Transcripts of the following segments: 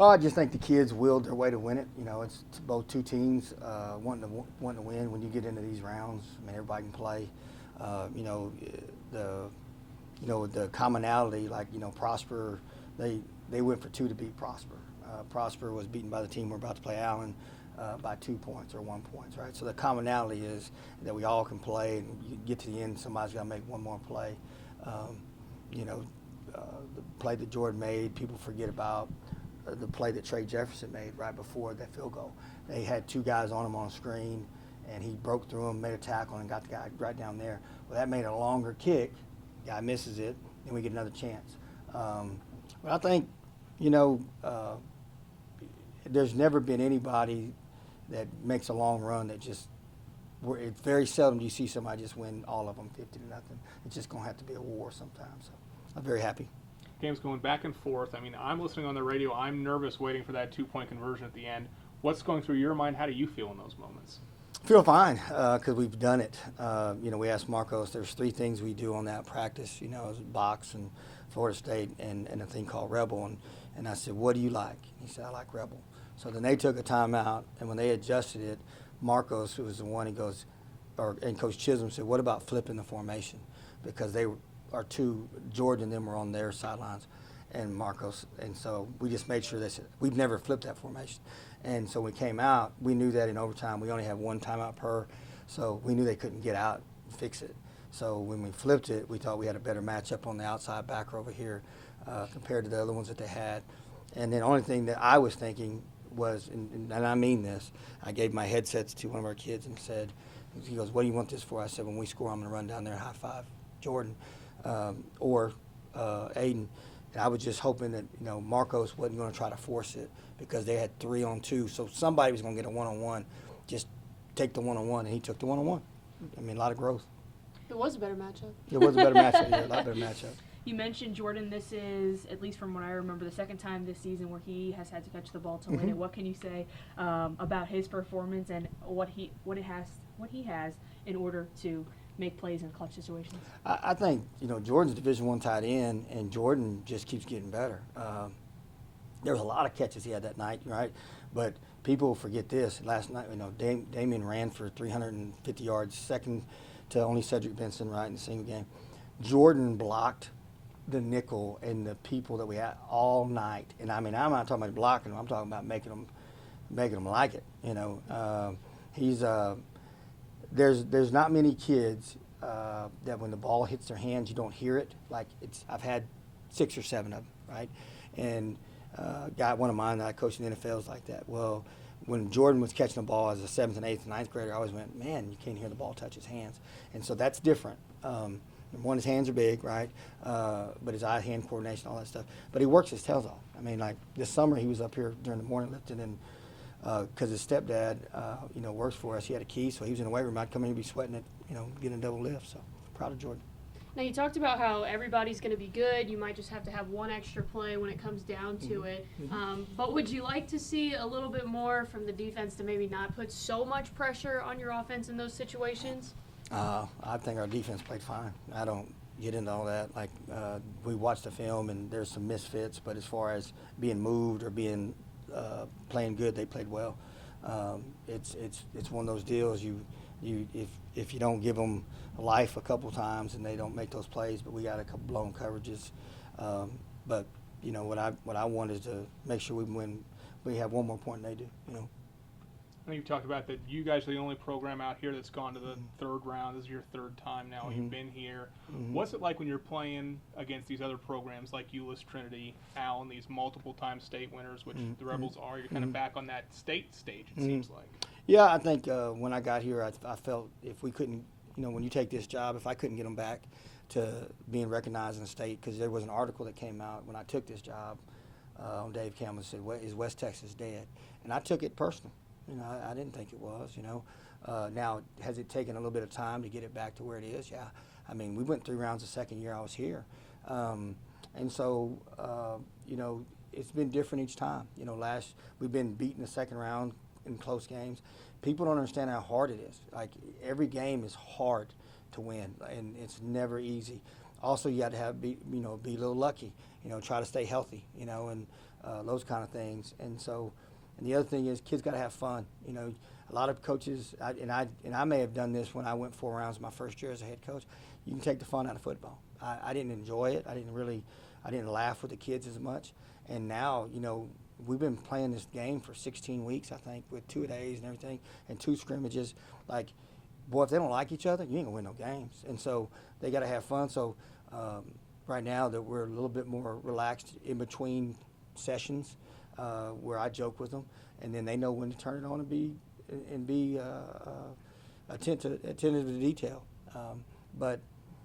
Oh, I just think the kids willed their way to win it. It's both two teams wanting to win. When you get into these rounds, I mean, everybody can play. The the commonality, like Prosper, they went for two to beat Prosper. Prosper was beaten by the team we're about to play, Allen, by 2 points or 1 point, right? So the commonality is that we all can play, and you get to the end, somebody's got to make one more play. The play that Jordan made, people forget about the play that Trey Jefferson made right before that field goal. They had two guys on him on screen, and he broke through him, made a tackle, and got the guy right down there. Well, that made a longer kick. Guy misses it, and we get another chance. But I think, there's never been anybody that makes a long run that just – it's very seldom you see somebody just win all of them 50-0. It's just going to have to be a war sometimes. So I'm very happy. Game's going back and forth. I mean, I'm listening on the radio. I'm nervous waiting for that 2-point conversion at the end. What's going through your mind? How do you feel in those moments? I feel fine because we've done it. We asked Marcos, there's 3 things we do on that practice, box and Florida State and a thing called Rebel. And I said, what do you like? He said, I like Rebel. So then they took a timeout, and when they adjusted it, Marcos, who was the one, and Coach Chisholm said, what about flipping the formation? Because Jordan and them were on their sidelines, and Marcos, and so we just made sure we've never flipped that formation. And so when we came out, we knew that in overtime we only have 1 timeout per, so we knew they couldn't get out and fix it. So when we flipped it, we thought we had a better matchup on the outside backer over here compared to the other ones that they had. And then the only thing that I was thinking was, and I mean this, I gave my headsets to one of our kids and said, he goes, what do you want this for? I said, when we score, I'm going to run down there and high-five Jordan or Aiden. And I was just hoping that, Marcos wasn't going to try to force it because they had 3-on-2. So somebody was going to get a one-on-one. Just take the one-on-one, and he took the one-on-one. I mean, a lot of growth. It was a better matchup. It was a better matchup, yeah, a lot better matchup. You mentioned Jordan. This is, at least from what I remember, the second time this season where he has had to catch the ball to win it. What can you say about his performance and what he has in order to make plays in clutch situations? I think, Jordan's a Division I tight end, and Jordan just keeps getting better. There was a lot of catches he had that night, right? But people forget this. Last night, Damien ran for 350 yards, second to only Cedric Benson, right, in the single game. Jordan blocked the nickel and the people that we had all night. And, I mean, I'm not talking about blocking them. I'm talking about making them like it, He's there's not many kids that when the ball hits their hands, you don't hear it. I've had 6 or 7 of them, right? And one of mine that I coached in the NFL is like that. Well, when Jordan was catching the ball as a 7th and 8th and 9th grader, I always went, man, you can't hear the ball touch his hands. And so that's different. One, his hands are big, right? But his eye-hand coordination, all that stuff. But he works his tails off. I mean, like this summer, he was up here during the morning lifting, and because his stepdad, works for us, he had a key, so he was in the weight room. I'd come in and be sweating it, getting a double lift. So proud of Jordan. Now, you talked about how everybody's going to be good. You might just have to have one extra play when it comes down to it. But would you like to see a little bit more from the defense to maybe not put so much pressure on your offense in those situations? I think our defense played fine. I don't get into all that. We watched the film, and there's some misfits, but as far as being moved or being playing good, they played well. It's one of those deals. If you don't give them life a couple times and they don't make those plays, but we got a couple blown coverages. But what I want is to make sure we have one more point than they do. I think you talked about that you guys are the only program out here that's gone to the 3rd round. This is your 3rd time now. You've been here. What's it like when you're playing against these other programs like Euless Trinity, Allen, these multiple-time state winners, which the Rebels are? You're kind of back on that state stage, it seems like. Yeah, I think when I got here, I felt if we couldn't, when you take this job, if I couldn't get them back to being recognized in the state, because there was an article that came out when I took this job on Dave Campbell said, is West Texas dead? And I took it personal. I didn't think it was, Now, has it taken a little bit of time to get it back to where it is? Yeah. I mean, we went 3 rounds the second year I was here. And so, it's been different each time. We've been beaten the second round in close games. People don't understand how hard it is. Like, every game is hard to win, and it's never easy. Also, you got to be a little lucky, try to stay healthy, and those kind of things. And so, and the other thing is kids got to have fun. You know, a lot of coaches, and I may have done this when I went 4 rounds my first year as a head coach. You can take the fun out of football. I didn't enjoy it. I didn't laugh with the kids as much. And now, you know, we've been playing this game for 16 weeks, I think, with 2-a-days and everything, and 2 scrimmages. Like, boy, if they don't like each other, you ain't gonna win no games. And so they got to have fun. So right now that we're a little bit more relaxed in between sessions, where I joke with them, and then they know when to turn it on and be attentive to detail. But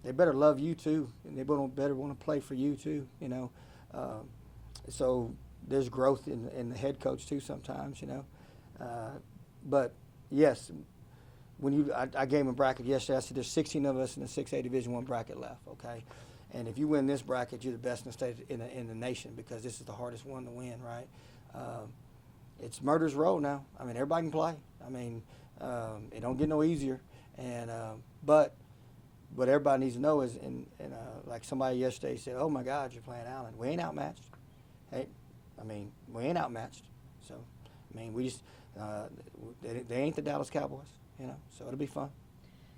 they better love you too, and they better want to play for you too. You know, so there's growth in the head coach too sometimes. You know, but yes. When I gave him a bracket yesterday. I said there's 16 of us in the 6A Division I bracket left, okay? And if you win this bracket, you're the best in the state in the nation, because this is the hardest one to win, right? It's murder's row now. I mean, everybody can play. I mean, it don't get no easier. And but what everybody needs to know is, like somebody yesterday said, "Oh my God, you're playing Allen. We ain't outmatched." Hey, I mean, we ain't outmatched. So, I mean, we just they ain't the Dallas Cowboys. You know, so it'll be fun.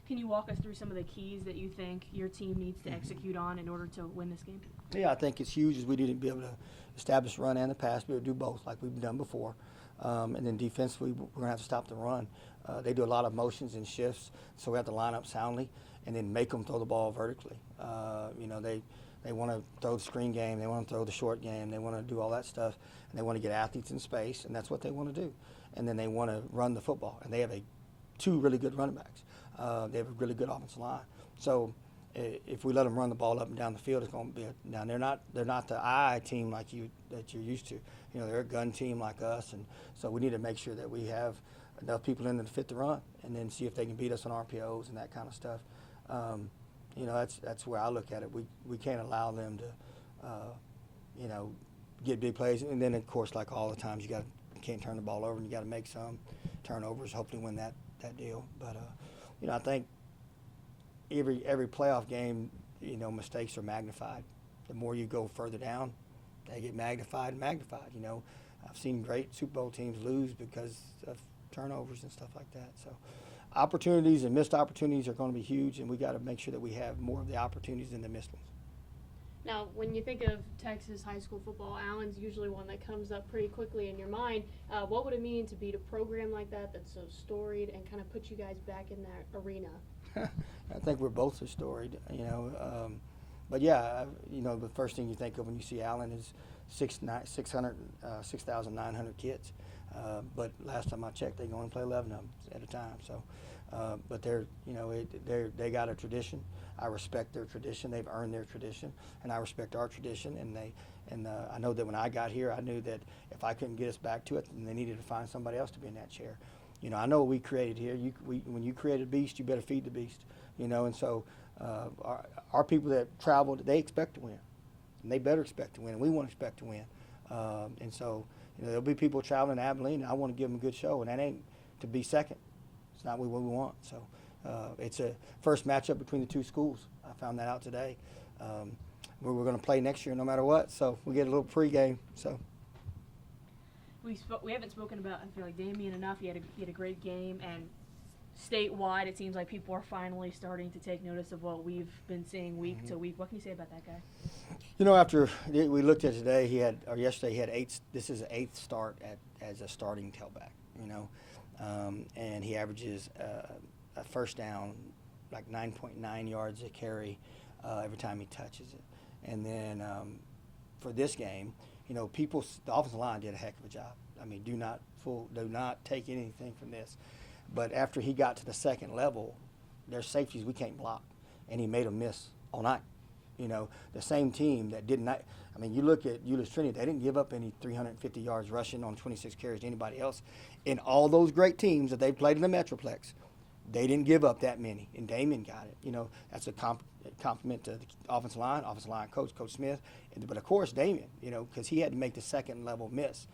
Can you walk us through some of the keys that you think your team needs to execute on in order to win this game? Yeah, I think it's huge as we need to be able to establish run and the pass, be able to do both like we've done before. And then defensively, we're going to have to stop the run. They do a lot of motions and shifts, so we have to line up soundly and then make them throw the ball vertically. You know, they want to throw the screen game, they want to throw the short game, they want to do all that stuff, and they want to get athletes in space, and that's what they want to do. And then they want to run the football, and they have 2 really good running backs. They have a really good offensive line. So if we let them run the ball up and down the field, it's going to be now they're not the I team like that you're used to. You know, they're a gun team like us, and so we need to make sure that we have enough people in there to fit the run, and then see if they can beat us on RPOs and that kind of stuff. You know, that's where I look at it. We can't allow them to, you know, get big plays, and then of course, like all the times, you can't turn the ball over, and you got to make some turnovers. Hopefully, win that deal. But you know, I think every playoff game, you know, mistakes are magnified. The more you go further down, they get magnified. You know, I've seen great Super Bowl teams lose because of turnovers and stuff like that. So opportunities and missed opportunities are going to be huge, and we got to make sure that we have more of the opportunities than the missed ones. Now, when you think of Texas high school football, Allen's usually one that comes up pretty quickly in your mind. What would it mean to beat a program like that that's so storied and kind of put you guys back in that arena? I think we're both so storied, you know. But yeah, you know, the first thing you think of when you see Allen is 6,900 kids. But last time I checked, they go and play 11 of them at a time. So, but they're, you know, they got a tradition. I respect their tradition. They've earned their tradition, and I respect our tradition. And I know that when I got here, I knew that if I couldn't get us back to it, then they needed to find somebody else to be in that chair. You know, I know what we created here. When you create a beast, you better feed the beast. You know, and so our people that travel, they expect to win, and they better expect to win, and we want to expect to win. And so, you know, there'll be people traveling to Abilene, and I want to give them a good show, and that ain't to be second. It's not what we want. So it's a first matchup between the 2 schools. I found that out today. We're going to play next year no matter what, so we get a little pregame. So We haven't spoken about, I feel like, Damien enough. He had a great game, and statewide, it seems like people are finally starting to take notice of what we've been seeing week to week. What can you say about that guy? You know, after we looked at today, yesterday he had 8. This is an 8th start as a starting tailback. You know, and he averages a first down like 9.9 yards a carry every time he touches it. And then for this game, you know, the offensive line did a heck of a job. I mean, do not take anything from this. But after he got to the second level, there's safeties we can't block, and he made them miss all night. You know, the same team that did not. I mean, you look at Euless Trinity; they didn't give up any 350 yards rushing on 26 carries to anybody else. In all those great teams that they played in the Metroplex, they didn't give up that many, and Damien got it. You know, that's a compliment to the offensive line coach, Coach Smith. But of course, Damien, you know, because he had to make the second level miss.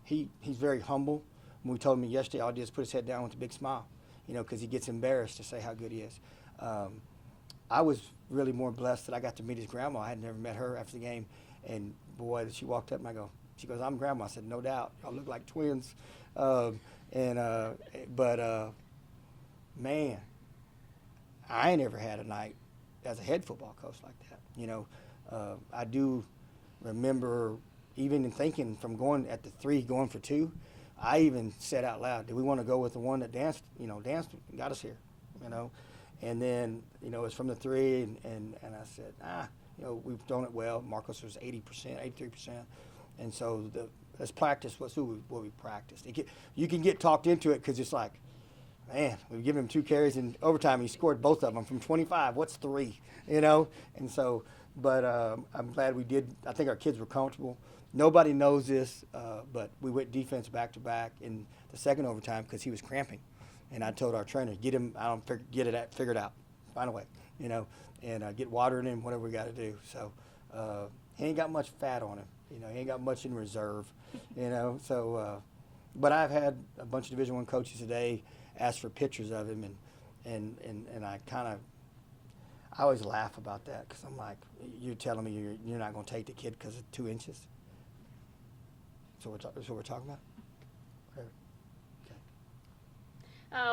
He's very humble. When we told him yesterday, all he did is put his head down with a big smile, you know, because he gets embarrassed to say how good he is. I was really more blessed that I got to meet his grandma. I had never met her after the game, and boy, she walked up and she goes, I'm grandma. I said, no doubt. Y'all look like twins. Man, I ain't ever had a night as a head football coach like that. You know, I do remember even in thinking from going at the 3, going for 2, I even said out loud, do we want to go with the one that danced and got us here, you know? And then, you know, it's from the 3, and I said, you know, we've done it well. Marcos was 80%, 83%. And so let's practice what we practiced. You can get talked into it because it's like, man, we've given him 2 carries in overtime. He scored both of them from 25. What's 3, you know? And so, but I'm glad we did. I think our kids were comfortable. Nobody knows this, but we went defense back-to-back in the second overtime because he was cramping. And I told our trainer, get him, figure it out, find a way, you know, and get water in him, whatever we got to do. So he ain't got much fat on him, you know, he ain't got much in reserve, you know. So, but I've had a bunch of Division I coaches today ask for pictures of him, and I always laugh about that because I'm like, you're telling me you're not going to take the kid because of 2 inches? So that's what we're talking about? Whatever.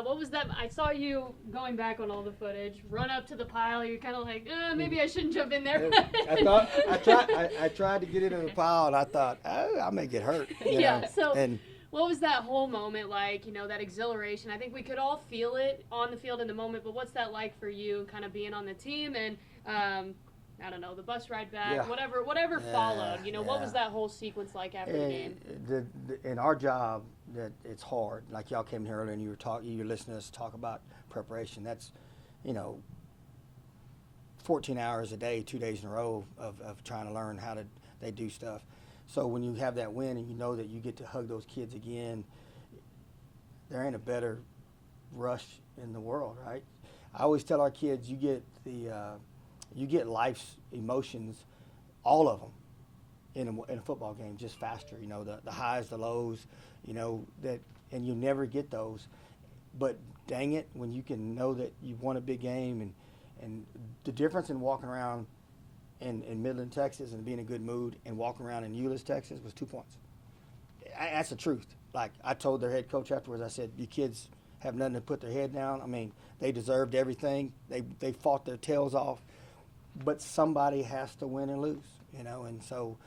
What was that? I saw you going back on all the footage, run up to the pile. You're kind of like, maybe I shouldn't jump in there. I tried to get into the pile, and I thought, I may get hurt. You know? So what was that whole moment like? You know, that exhilaration. I think we could all feel it on the field in the moment. But what's that like for you, kind of being on the team and I don't know, the bus ride back, whatever followed. You know, what was that whole sequence like after the game? In our job, that it's hard. Like y'all came here earlier and you were listening to us talk about preparation. That's, you know, 14 hours a day, 2 days in a row of trying to learn how they do stuff. So when you have that win and you know that you get to hug those kids again, there ain't a better rush in the world, right? I always tell our kids, you get life's emotions, all of them, in a football game, just faster. You know, the highs, the lows, you know, and you never get those. But dang it, when you can know that you've won a big game, and the difference in walking around in Midland, Texas, and being in a good mood, and walking around in Euless, Texas, was 2 points. That's the truth. Like I told their head coach afterwards, I said, you kids have nothing to put their head down. I mean, they deserved everything. They fought their tails off. But somebody has to win and lose, you know, and so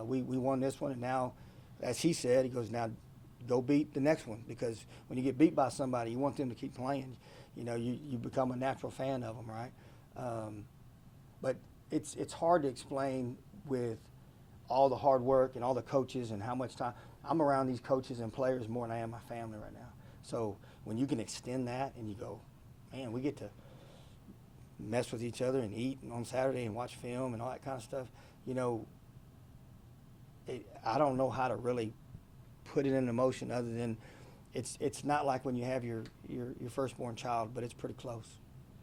we won this one, and now, as he said, he goes, now go beat the next one, because when you get beat by somebody, you want them to keep playing. You know, you become a natural fan of them, right? But it's hard to explain with all the hard work and all the coaches and how much time. I'm around these coaches and players more than I am my family right now. So when you can extend that and you go, man, we get to mess with each other and eat on Saturday and watch film and all that kind of stuff, you know, I don't know how to really put it in emotion other than it's not like when you have your firstborn child, but it's pretty close.